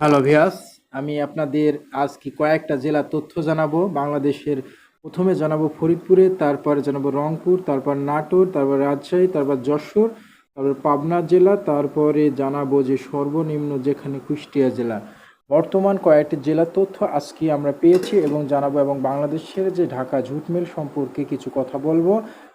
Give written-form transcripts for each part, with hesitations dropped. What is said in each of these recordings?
Hello ভিয়াস, আমি আপনাদের আজকে কয়েকটা জেলার তথ্য জানাবো। বাংলাদেশের প্রথমে জানাবো ফরিদপুরে, তারপরে জানাবো রংপুর, তারপর নাটোর, তারপর রাজশাহী, তারপর যশোর, তারপর পাবনা জেলা, তারপরে জানাবো যে সর্বনিম্ন যেখানে কুষ্টিয়া জেলা। বর্তমান কয়েকটি জেলার তথ্য আজকে আমরা পেয়েছি এবং জানাবো, এবং বাংলাদেশের যে ঢাকা জুট মিল সম্পর্কে কিছু কথা বলবো।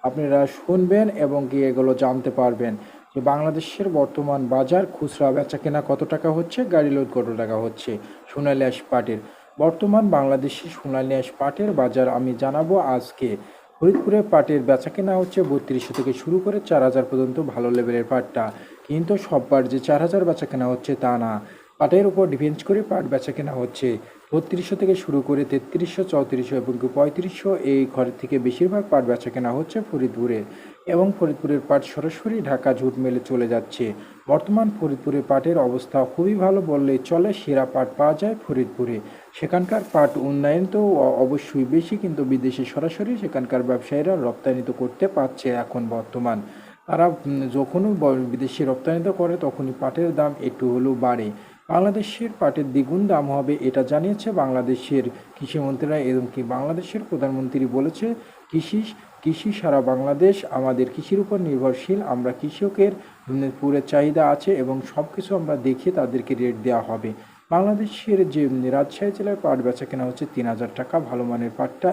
আপনারা শুনবেন এবং কি এগুলো জানতে পারবেন যে বাংলাদেশের বর্তমান বাজার খুচরা বেচাকেনা কত টাকা হচ্ছে, গাড়ি লোড কত টাকা হচ্ছে সোনালী আঁশ পাটের। বর্তমান বাংলাদেশের সোনালী আঁশ পাটের বাজার আমি জানাবো আজকে। ফরিদপুরে পাটের বেচাকেনা হচ্ছে 3200 থেকে শুরু করে 4000 পর্যন্ত ভালো লেভেলের পাটটা, কিন্তু সব পাট যে 4000 বেচাকেনা হচ্ছে তা না। পাটের উপর ডিপেন্ড করে পাট বেচাকেনা হচ্ছে 3200 থেকে শুরু করে 3300, 3400 এবং 3500। এই ঘরের থেকে বেশিরভাগ পাট বেচাকেনা হচ্ছে ফরিদপুরে, এবং ফরিদপুরের পাট সরাসরি ঢাকা জুট মেলে চলে যাচ্ছে। বর্তমান ফরিদপুরের পাটের অবস্থা খুবই ভালো বললেই চলে। সেরা পাট পাওয়া যায় ফরিদপুরে। সেখানকার পাট উন্নয়ন তো অবশ্যই বেশি, কিন্তু বিদেশে সরাসরি সেখানকার ব্যবসায়ীরা রপ্তানিত করতে পারছে এখন বর্তমান। তারা যখনই বিদেশে রপ্তানিত করে তখনই পাটের দাম একটু হলেও বাড়ে। বাংলাদেশের পাটের দ্বিগুণ দাম হবে এটা জানিয়েছে বাংলাদেশের কৃষিমন্ত্রীরা, এবং কি বাংলাদেশের প্রধানমন্ত্রী বলেছে কৃষি কৃষি সারা বাংলাদেশ আমাদের কৃষির উপর নির্ভরশীল। আমরা কৃষকের পুরো চাহিদা আছে এবং সব কিছু আমরা দেখে তাদেরকে রেট দেওয়া হবে। বাংলাদেশের যে রাজশাহী জেলায় পাট বেচা কেনা হচ্ছে 3000 টাকা ভালো মানের পাটটা,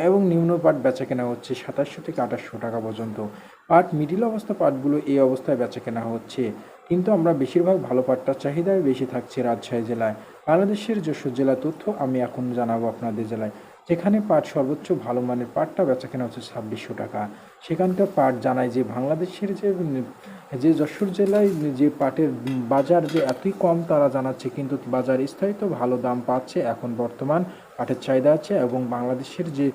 এবং নিম্ন পাট বেচা কেনা হচ্ছে 2700 থেকে 2800 টাকা পর্যন্ত। পাট মিডিল অবস্থা পাটগুলো এই অবস্থায় বেচা কেনা হচ্ছে, কিন্তু আমরা বেশিরভাগ ভালো পাটটার চাহিদাই বেশি থাকছে রাজশাহী জেলায়। বাংলাদেশের যশোর জেলার তথ্য আমি এখন জানাবো আপনাদের জেলায়, যেখানে পাট সর্বোচ্চ ভালো মানের পাটটা বেচা কেনা হচ্ছে 2600 টাকা। সেখানকার পাট জানায় যে বাংলাদেশের যে যে যশোর জেলায় যে পাটের বাজার যে এতই কম তারা জানাচ্ছে, কিন্তু বাজার স্থায়িত ভালো দাম পাচ্ছে এখন বর্তমান। পাটের চাহিদা আছে, এবং বাংলাদেশের যে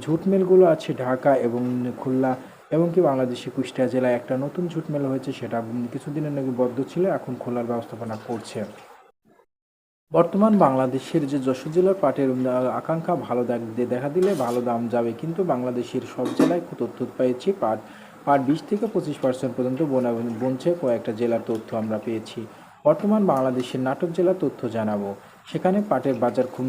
ঝুট মিলগুলো আছে ঢাকা এবং খুলনা, এবং কি বাংলাদেশে কুষ্টিয়া জেলায় একটা নতুন ঝুট মেলা হয়েছে, সেটা কিছুদিনের নাকি বদ্ধ ছিল, এখন খোলার ব্যবস্থাপনা করছে। বর্তমান বাংলাদেশের যে যশোর জেলার পাটের আকাঙ্ক্ষা ভালো দেখা দিলে ভালো দাম যাবে, কিন্তু বাংলাদেশের সব জেলায় তথ্য পেয়েছি পাট পাট 20 থেকে 25% পর্যন্ত বনছে। কয়েকটা জেলার তথ্য আমরা পেয়েছি। বর্তমান বাংলাদেশের নাটোর জেলার তথ্য জানাবো। সেখানে পাটের বাজার খুব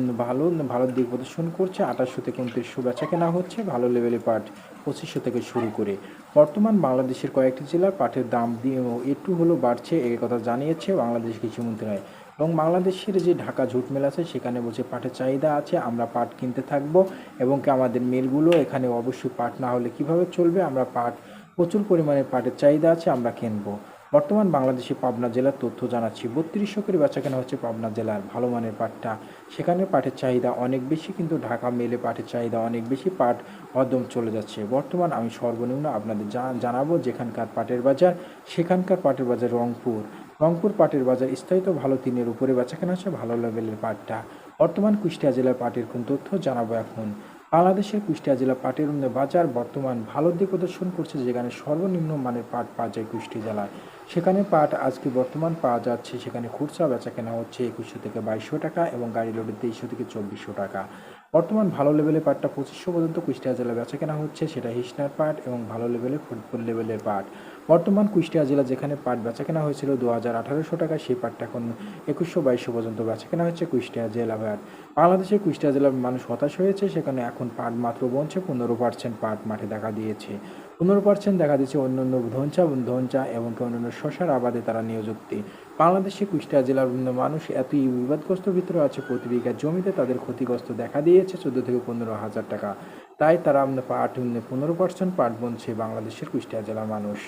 ভালো দিক প্রদর্শন করছে। 2800 থেকে 2900 বেচা কেনা হচ্ছে ভালো লেভেলের পাট, 2500 থেকে শুরু করে। বর্তমান বাংলাদেশের কয়েকটি জেলার পাটের দাম দিয়ে একটু হলেও বাড়ছে, এই কথা জানিয়েছে বাংলাদেশ কৃষি মন্ত্রণালয়। এবং বাংলাদেশের যে ঢাকা জুট মেল আছে সেখানে বসে পাটের চাহিদা আছে, আমরা পাট কিনতে থাকবো, এবং কি আমাদের মিলগুলো এখানে অবশ্যই পাট না হলে কিভাবে চলবে। আমরা পাট প্রচুর পরিমাণে পাটের চাহিদা আছে, আমরা কিনবো। বর্তমান বাংলাদেশে পাবনা জেলার তথ্য জানাচ্ছি। 3200 করে বেচা কেনা হচ্ছে পাবনা জেলার ভালো মানের পাটটা। সেখানে পাটের চাহিদা অনেক বেশি, কিন্তু ঢাকা মেলে পাটের চাহিদা অনেক বেশি, পাট হরদম চলে যাচ্ছে। বর্তমান আমি সর্বনিম্ন আপনাদের জানাবো যেখানকার পাটের বাজার। সেখানকার পাটের বাজার রংপুর পাটের বাজার স্থায়িত ভালো 3-এর উপরে বেচাকেনা আছে ভালো লেভেলের পাটটা। বর্তমান কুষ্টিয়া জেলার পাটের কোন তথ্য জানাবো এখন। বাংলাদেশের কুষ্টিয়া জেলা পাটের বাজার বর্তমান ভালো দিক প্রদর্শন করছে, যেখানে সর্বনিম্ন মানের পাট পাওয়া যায় কুষ্টিয়া জেলায়। সেখানে পাট আজকে বর্তমান পাওয়া যাচ্ছে, সেখানে খুচরা বেচাকেনা হচ্ছে 2100 থেকে 2200 টাকা, এবং গাড়ি লোডে 2300 থেকে 2400 টাকা। বর্তমান ভালো লেভেলের পাটটা 2500 পর্যন্ত কুষ্টিয়া জেলায় বেচাকেনা হচ্ছে, সেটা হিসনার পাট এবং ভালো লেভেলের ফরিদপুর লেভেলের পাট। বর্তমান কুষ্টিয়া জেলা যেখানে পাট বেচাকেনা হয়েছিল 2800 টাকা, সেই পাটটা এখন 2100-2200 পর্যন্ত বেচাকেনা হচ্ছে কুষ্টিয়া জেলা পাট। বাংলাদেশের কুষ্টিয়া জেলার মানুষ হতাশ হয়েছে, সেখানে এখন পাট মাত্র বনছে 15% পাট মাঠে দেখা দিয়েছে। 15% দেখা দিয়েছে অন্যান্য ধনচা এবং অন্যান্য শশার আবাদে তারা নিয়োযুক্তি। বাংলাদেশে কুষ্টিয়া জেলার মানুষ এতই বিবাদগ্রস্ত ভিতরে আছে, প্রতি বিঘা জমিতে তাদের ক্ষতিগ্রস্ত দেখা দিয়েছে 14 থেকে 15 হাজার টাকা। তাই তারা পাট 15% পাট বনছে বাংলাদেশের কুষ্টিয়া জেলার মানুষ।